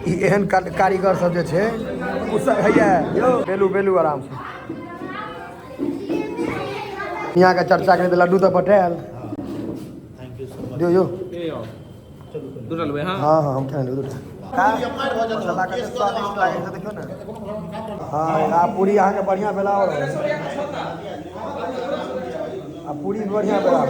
एहन कारीगर सब जे छै उ सब हैया बेलू बेलू आराम से यहाँ का चर्चा करे लड्डू तो पटेल दियो यो दूटा लेबै हाँ हाँ हाँ हम खा लेबै दूटा मसाला के स्वादिष्ट लागे छै देखियो ना हाँ आ पूरी अहाँ के बढ़िया बेला और आ पूरी बढ़िया बेला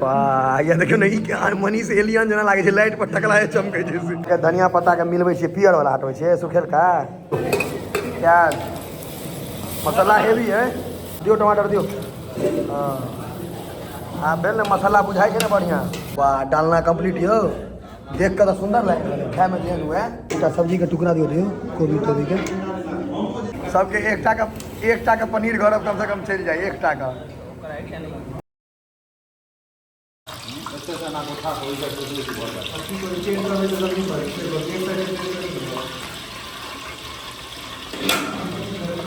वाह ये देखियो ना ई मनी से एलियन जना लागे छै लाइट पर टकलाए चमकै छै से धनिया पत्ता के मिलबै छै पियर वाला हटबै छै सुखेल का प्याज मसाला हेवी है दियो टमाटर दियो हाँ हाँ बेल ना मसाला बुझाई छै ना बढ़िया वाह डालना कंप्लीट यो देख के तो सुंदर लागे खाए में जेहन हुए एकटा सब्जी के टुकड़ा दियो दियो कोबी तोबी के सबके एकटा का पनीर घर कम से कम चल जाए एकटा का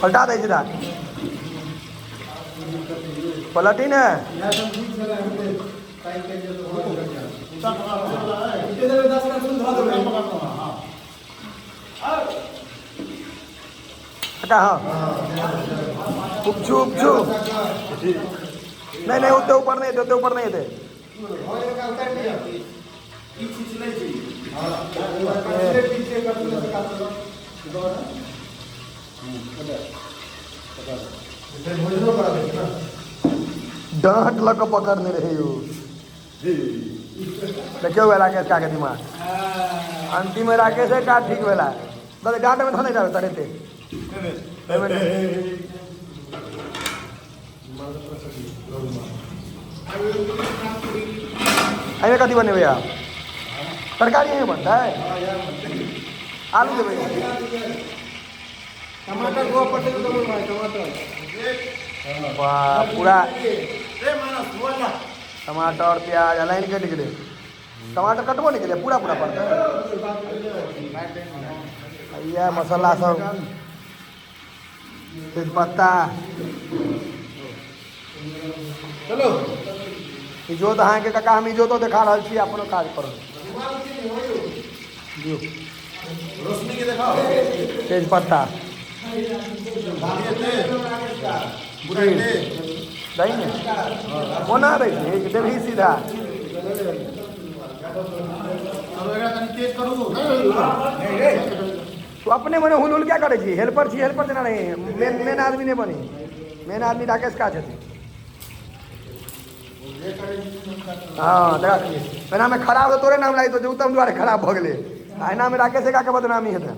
पलटा दे सीधा पलटी ने हटा हाँ उपछू उपछू नहीं उतने ऊपर नहीं थे ऊपर नहीं थे डांट लग पकड़ने रहे हो देखियो राकेश का दिमाग अंतिम में राकेश का ठीक वेला बस डांट में था नहीं जावे तरेते अरे कथी बने भैया तरकारी यही बनता है आलू दे भैया टमाटर पूरा टमाटर प्याज लाइन के निकले टमाटर कटबो निकले पूरा पूरा पड़ता है यह मसाला सब तेजपत्ता चलो इजोत अहाँ के काका हम इजोतो देखा रहा छी अपनो काज करो दियो रोशनी के देखाओ तेजपत्ता दही ने कोना दै छै देबही सीधा तो अपने मने हुल हुल क्या करे छी हेल्पर छी हेल्पर जना नहीं मेन आदमी नहीं बनी मेन आदमी राकेश का छथिन हाँ देखा एना में खराब तो तोरे नाम लाई तो उत्तम द्वारे खराब भ गेले एना में राकेश का बदनामी हेतै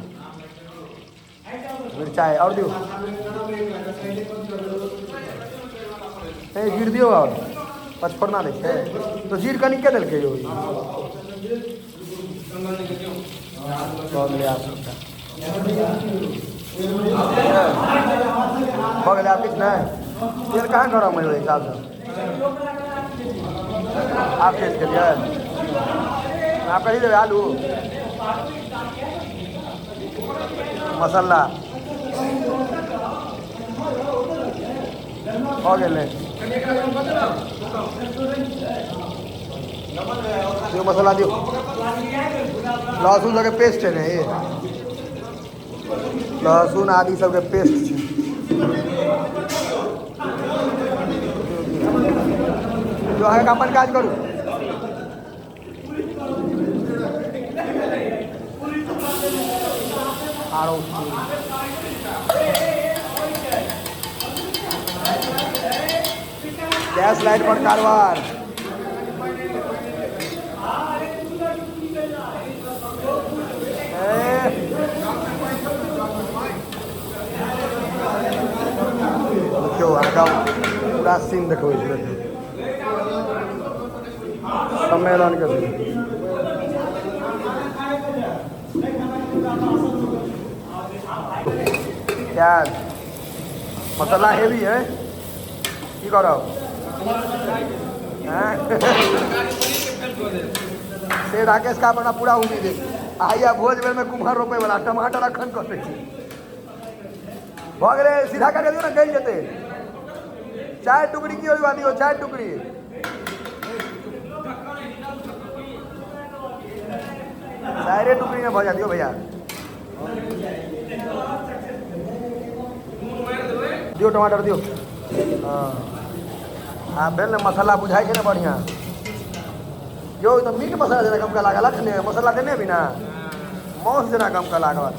मिर्चाई और दियो जीर दियो और पचफोरना दै छै तो जीर कनिक के देलकै यो भऽ गेलै आब किछु नहि तेल कहाँ गरम है ओहि हिसाब से आप टेस्ट करिए आप कही देवे आलू मसाला हो गए दियो मसाला दियो लहसुन सबके पेस्ट है ना ये लहसुन आदि सबके पेस्ट है जो है अपन काज करू आरो गैस लाइट पर कारवार देखियो आगा पूरा सीन देखो इसमें सम्मेलन के प्याज मसाला हेवी है की करो से राकेश का अपना पूरा उम्मीद है आइया भोज बेर में कुम्हार रोपे वाला टमाटर अखन कटे भ गेले सीधा कर दियो ना गल जेते 4 टुकड़ी की होई दियो 4 टुकड़ी डायरेक्ट टुकड़ी में भजा दियो भैया दियो टमाटर दियो हाँ बेल ने मसाला बुझाई ना बढ़िया जो तो मीट मसाला जना कम का लागल रखने मसाला देने भी ना मौस जना कम का लागल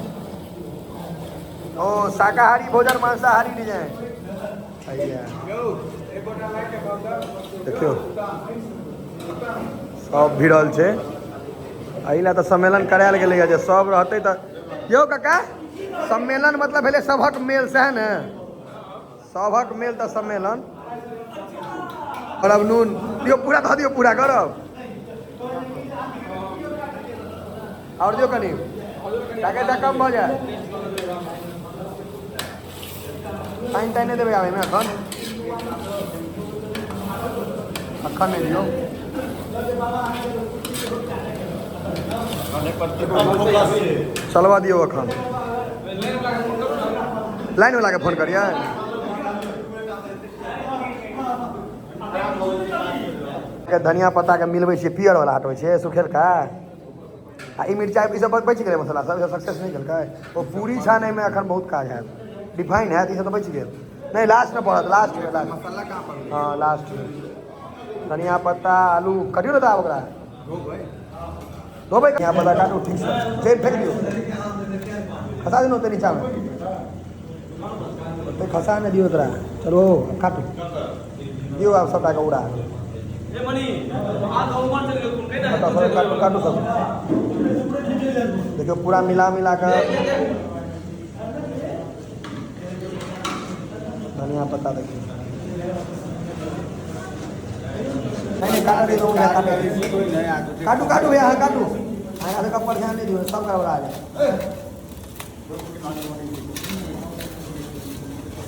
ओ शाकाहारी भोजन मांसाहारी डिजाइन देखियो सब भिड़ल छे अइला तो सम्मेलन करायल गेलै जे सब रहते तो यो काका सम्मेलन मतलब भेले सभक मेल से है ना सभक मेल तो सम्मेलन और अब नून दियो पूरा धो दियो पूरा करब और दियो कनी ताकि कम हो जाए पानी तानी देवे आवे में अखन नहीं दियो चलवा दियो अखन लाइन वाला के फोन करिए धनिया पत्ता के मिलबै छियै पियर वाला हटबै छै सुखेलका आ ई मिरचाई ई सब बचि गेलै मसाला सब सक्सेस नहीं केलकै वो पूरी छाने में अखन बहुत काज है डिफाइन है ई सब तो बचि गेल नहीं लास्ट में पड़त लास्ट में मसाला कहाँ पर हाँ लास्ट में धनिया पत्ता आलू कटियो ना दाब ओकरा धोबै धनिया पत्ता काटू ठीक से जेल फेंक दियो खसा दिनो ते नीचा में ते खसा ने दियो तोरा चलो काटू दियो आप सबटा के उड़ा काटू सब देखियो पूरा मिला कर धनिया पत्ता देखिए नहीं काटू भैया काटू आया तो कपर ध्यान नहीं दियो सब गड़बड़ा जाए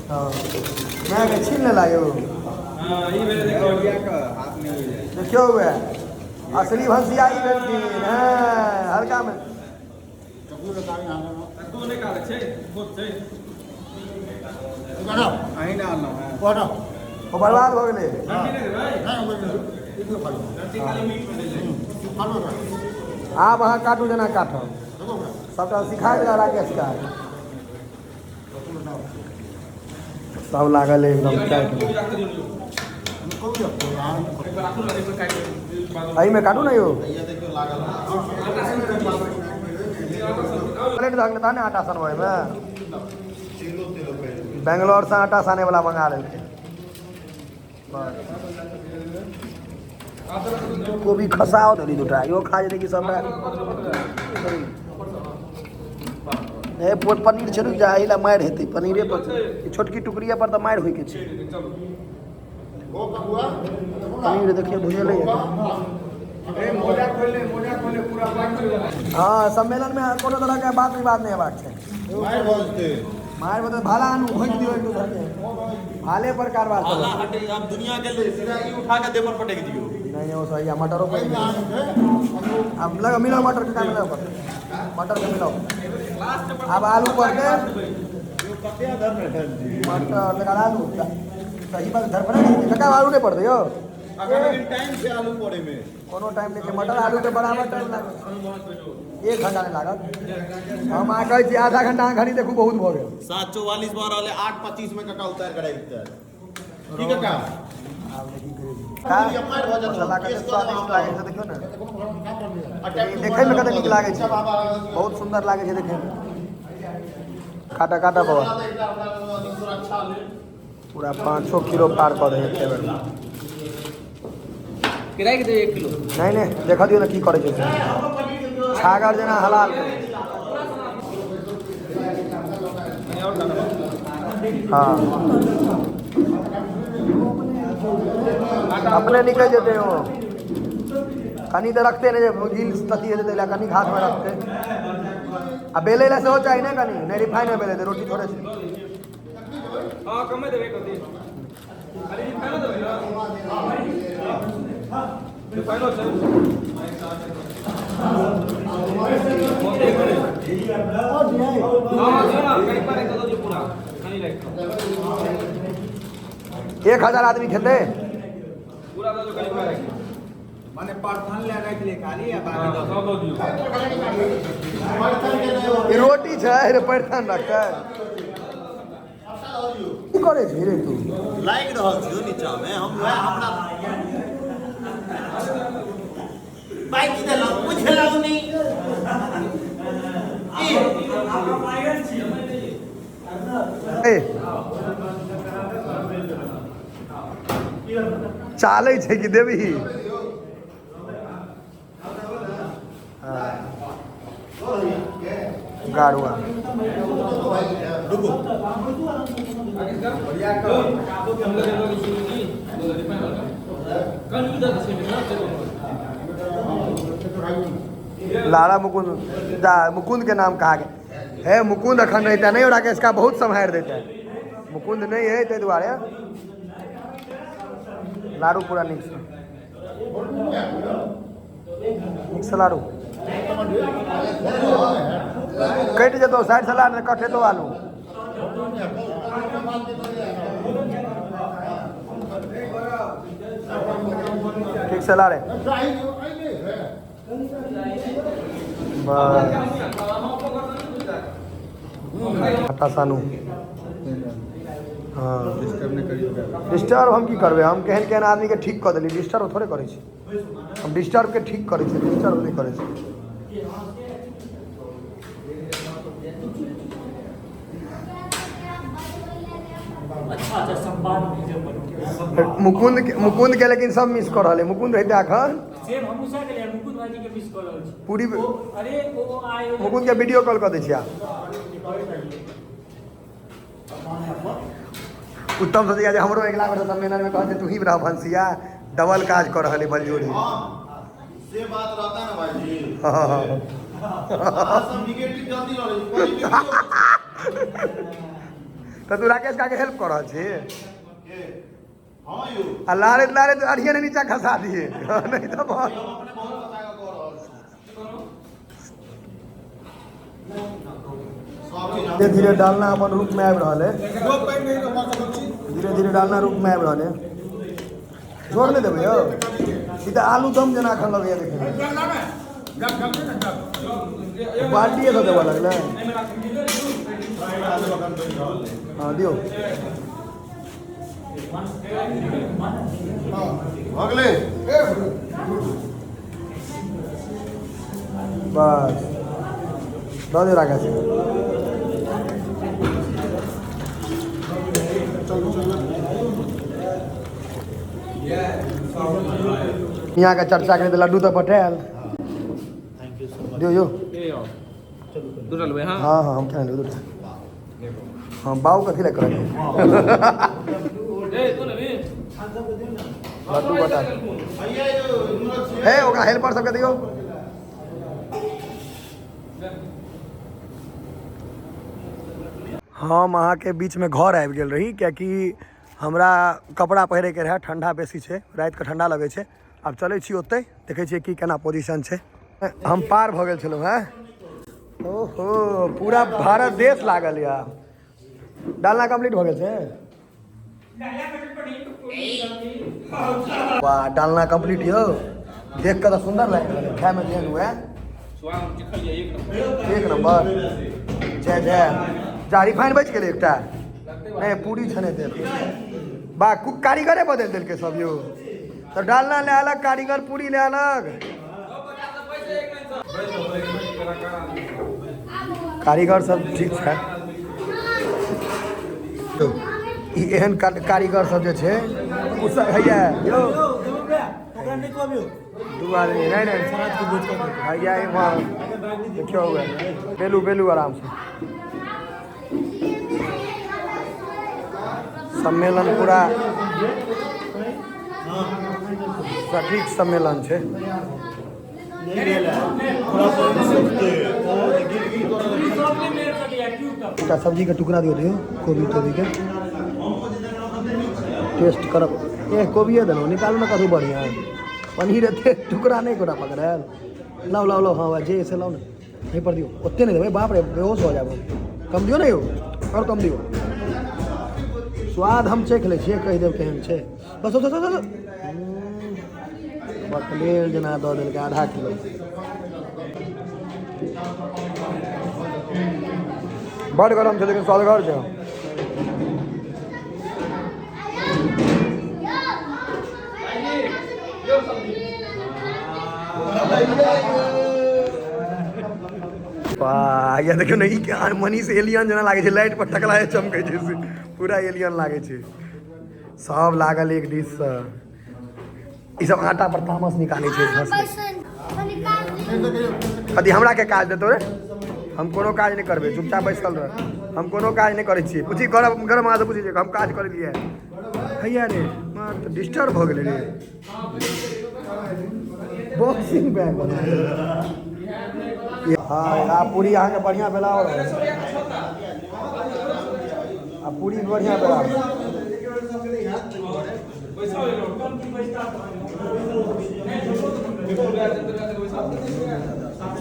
हाँ मैं छीन ले लायो देखियो हुए असली भंसिया ही बेटी हल्का में वो बर्बाद हो गए आप वहाँ काटू जना काटो सबटा सिखा दिला राकेश का सब लागल एकदम अही में काटू ना यो प्लेट धक लेता ना आटा सनवे में बेंगलोर से आटा साने वाला मंगा लेते कोबी खसाओ धरी दूटा यो खा जे कि सबटा ए पनीर छै रुक जा एला मार हेतै पनीरे पर छोटकी टुकड़िया पर त मार होय के छै पनीर देखिए भुजले हाँ सम्मेलन में कोनो तरह के बात विवाद नहीं हेबाक छै मार बता भाला आनू भोज दियो एक घर के भाले पर कारवार चलो हटे अब दुनिया के ले सीधा ई उठा के देवर पटक दियो नहीं वो सही है मटरों पे अब लगा मिलाओ मटर का मिलाओ मटर के मिलाओ अब आलू पर के मटर लगा आलू सही बात घर पर लगा आलू नहीं पड़ दियो अगर टाइम से आलू पड़े में कोनो टाइम नहीं मटर आलू के बराबर टाइम लागे 1 घंटा नहीं लागत हम आ कहै छी आधा घंटा घड़ी देखू बहुत भ गेल 7:44 बार वाले 8:25 में कका उतार कड़ाई उतार ठीक है का अब देखी करे मार भ जात मसाला के स्वादिष्ट लागे छै देखियो ना देखे में कते नीक लागे छै बहुत सुंदर लागे छै देखे में काटा काटा बाबा पूरा 500 किलो पार कर दे एके बेर किराए के दे 1 किलो नहीं देखा दियो ना की करे छै छागर जना हलाल हाँ अपने निकल जाते हो कनी तो रखते नहीं गिल तती है कनी हाथ में रखते अब बेले से हो चाहिए ना कनी नहीं रिफाइन में बेले रोटी थोड़े से हां कम में देबे कती अरे रिफाइन देबे रिफाइन हो चाहिए 1000 आदमी खेते माने परथन ले राख ले खाली आ बाकी दो दियो ई रोटी छै रे परथन रखै की करे छी रे तू लाइक रहल छियो नीचा में हम हमरा बाइक देलौ बुझलौ नहीं ए चालै छै कि देबही गाड़ुआ लाला मुकुंद के नाम कहा गया है मुकुंद अखन रहता नहीं हो राकेश का बहुत संभाल देता है मुकुंद नहीं है ते दुआरे लाडू पूरा नीक से लाडू कट जतो साइड से लाड कटे तो आलू ठीक से लाड़े हटा सानू हाँ डिस्टर्ब हम की करबे हम केहन केहन आदमी के ठीक कर देली डिस्टर्ब थोड़े करे छी हम डिस्टर्ब के ठीक करे छी डिस्टर्ब नहीं करे छी मुकुंद के लेकिन सब मिस कर रहे मुकुंद रहते अखन पूरी मुकुंद के वीडियो कॉल कर दै छियै उत्तम सोच गया हमरो अगला वर्ष सम्मेलन में कहते तू ही बड़ा भंसिया डबल काज कर रहे बलजोड़ी से बात रहता ना भाई जी हां सब निगेटिव जल्दी रहे तो तू राकेश का के हेल्प कर रहा छी हां यो आ लारे तो अड़िए ने नीचा खसा दिए नहीं तो बहुत अपने बहुत बता के कर रहल धीरे धीरे डालना अपन रूप में आबि रहल है धीरे धीरे डालना रूप में आबि रहल है जोर नहीं देबै यौ ई तऽ आलू दम जना एखन लगैया देखे बाल्टिए सब देबऽ लगलै हाँ दियो अगले बस दऽ दे राकेश यहाँ का चर्चा करें तो लड्डू तो पटेल दियो यो हाँ हाँ हम क्या ले दूर हाँ बाऊ कथी लग करेंगे लड्डू बता है ओकरा हेल्पर सबके दियो हम अहाँ के बीच में घर आबि गेल रही कियाकि हमरा कपड़ा पहिरे के रहे ठंडा बेसी छै रात के ठंडा लगे छै अब चले छी ओते देखे छियै की केना पोजीशन छै हम पार भ गेल छलहुँ हैं ओहो पूरा भारत देश लागल या डालना कंप्लीट भ गेल छै वाह डालना कंप्लीट यौ देख के तो सुंदर लाग रहल खाय में केहन हुए एक नंबर जय जय जा रिफाइन बच गेलै एकटा नहीं पूरी छने दे बा कारीगरे बदल देलकै सब यो तो डालना ले अलग कारीगर पूरी ले अलग कारीगर सब ठीक है ई एहन कारीगर सब जे छै उ सब हैया यो दू आदमी नहीं हैया वहाँ देखियो हुए बेलू आराम से सम्मेलन पूरा सटीक सम्मेलन छै सब्जी का टुकड़ा दियो कोबी के टेस्ट करब कोबिए देलहुँ निकालू ना करू बढ़िया पनीर एते टुकड़ा नहीं कोना पकड़ल लाओ हाँ जे से लाओ ना यहीं पर दियो ओते नहीं देबै बाप रे बेहोश हो जाबो कम दियो ना यौ और कम दियो स्वाद हम चेक ले छियै कहि देब केहन छै बस बकलेल जना दऽ देलकै आधा किलो। बड़ गरम छै लेकिन स्वादगर छै। वाह या देखियौ ने ई मनीष एलियन जेना लागै छै, लाइट पर टकलाए चमकै छै से पूरा एलियन लागै छै। सब लागल एक डिश से। ई सब आटा पर तामस निकालै छै। कथी हमरा के काज देतौ रे? हम कोनो काज नहीं करबे, चुपचाप बैसल रह। हम कोनो काज नहीं करे छी। पूछी गरम गरम आदमी पूछी जे हम काज कर लिए हैया रे मां तो डिस्टर्ब हो गेले रे। बॉक्सिंग बैग बना हाँ आ पूरी अहाँ के बढ़िया बेला हो आ पूरी बढ़िया बेला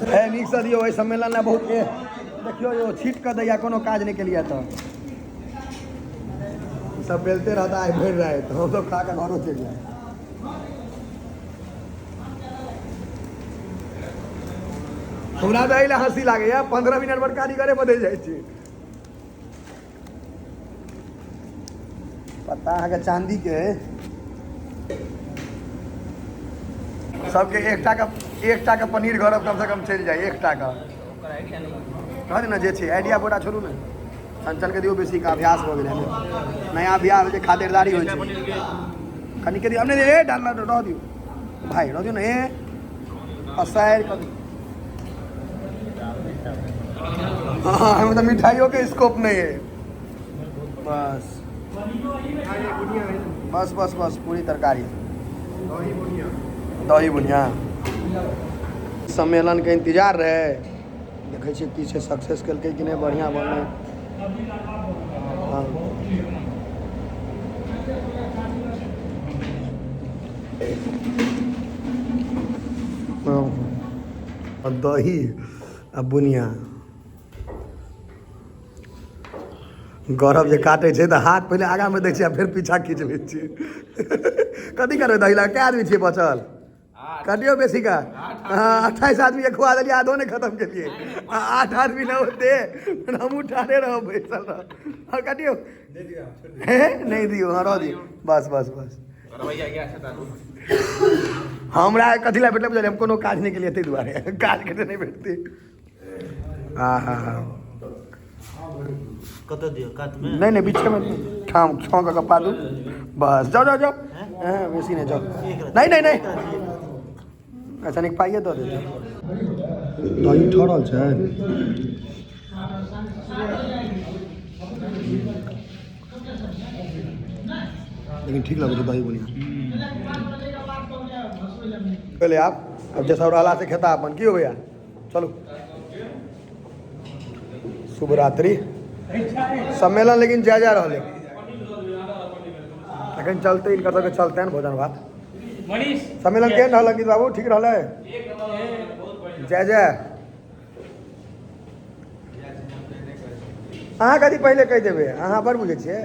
है नीक से दियो। सम्मेलन में बहुत देखियो यो छीट कर दैया कोनो काज नहीं के लिए तो सब बेलते रहता है भर रहा है तो हम लोग खा के घरों चल जाए। हमरा तो अइला हंसी लागे 15 मिनट पर कारीगरे बदल जाए छै। पता है चांदी के सबके एकटा का पनीर घर कम से कम चल जाए। एकटा का कह ना जे छै आइडिया पूरा छोड़ू ने। चंचल के दियो बेसी का अभ्यास हो गेलै। नया बियाह हो छै खातिरदारी होइ छै। कनी के दियो हमने ए डालना रह दियो भाई रह दियो ना ए असायर कर। हाँ हमें तो मिठाइयों के स्कोप नहीं है। बस बस बस बस पूरी तरकारी दही बुनिया। सम्मेलन के इंतजार रहे देखे छी की छै सक्सेस कलकै कि नहीं बढ़िया बनलै। दही आ बुनिया गौरव जे काटे छै तऽ हाथ पहले आगा में दै छै फिर पीछा खींच लै छियै। कथी करबै दही ला कै आदमी छियै बचल? काटियो बेसी का 28 आदमी के खुआ देलिए आधो ने खत्म केलिए। 8 आदमी न होते हम उठाने रहो बैसल रह और काटियो नहीं दियो हाँ रह दियो बस बस बस। हमरा कथी ला भेटले हम कोनो काज नहीं केलिए तै दुआरे काज के नहीं भेटते। हाँ हाँ हाँ कत दियो काट में नहीं बीचे में ठाम छौंक के पादू बस जाओ जाओ जाओ वैसी नहीं जाओ नहीं नहीं नहीं अच्छा नहीं पाइए दो दे दही ठहरल छै। लेकिन ठीक लगे दही बुनिया पहले आप अब जैसा रहला से खेता अपन की हो भैया चलो शुभ रात्रि। सम्मेलन लेकिन जा रहल है अखन चलते इनका सबके चलते हैं भोजन भात। सम्मेलन केहन रहल अंकित बाबू? ठीक रहल है? जय जय। अहाँ कथी पहले कहि देबै अहाँ बड़ बुझै छियै।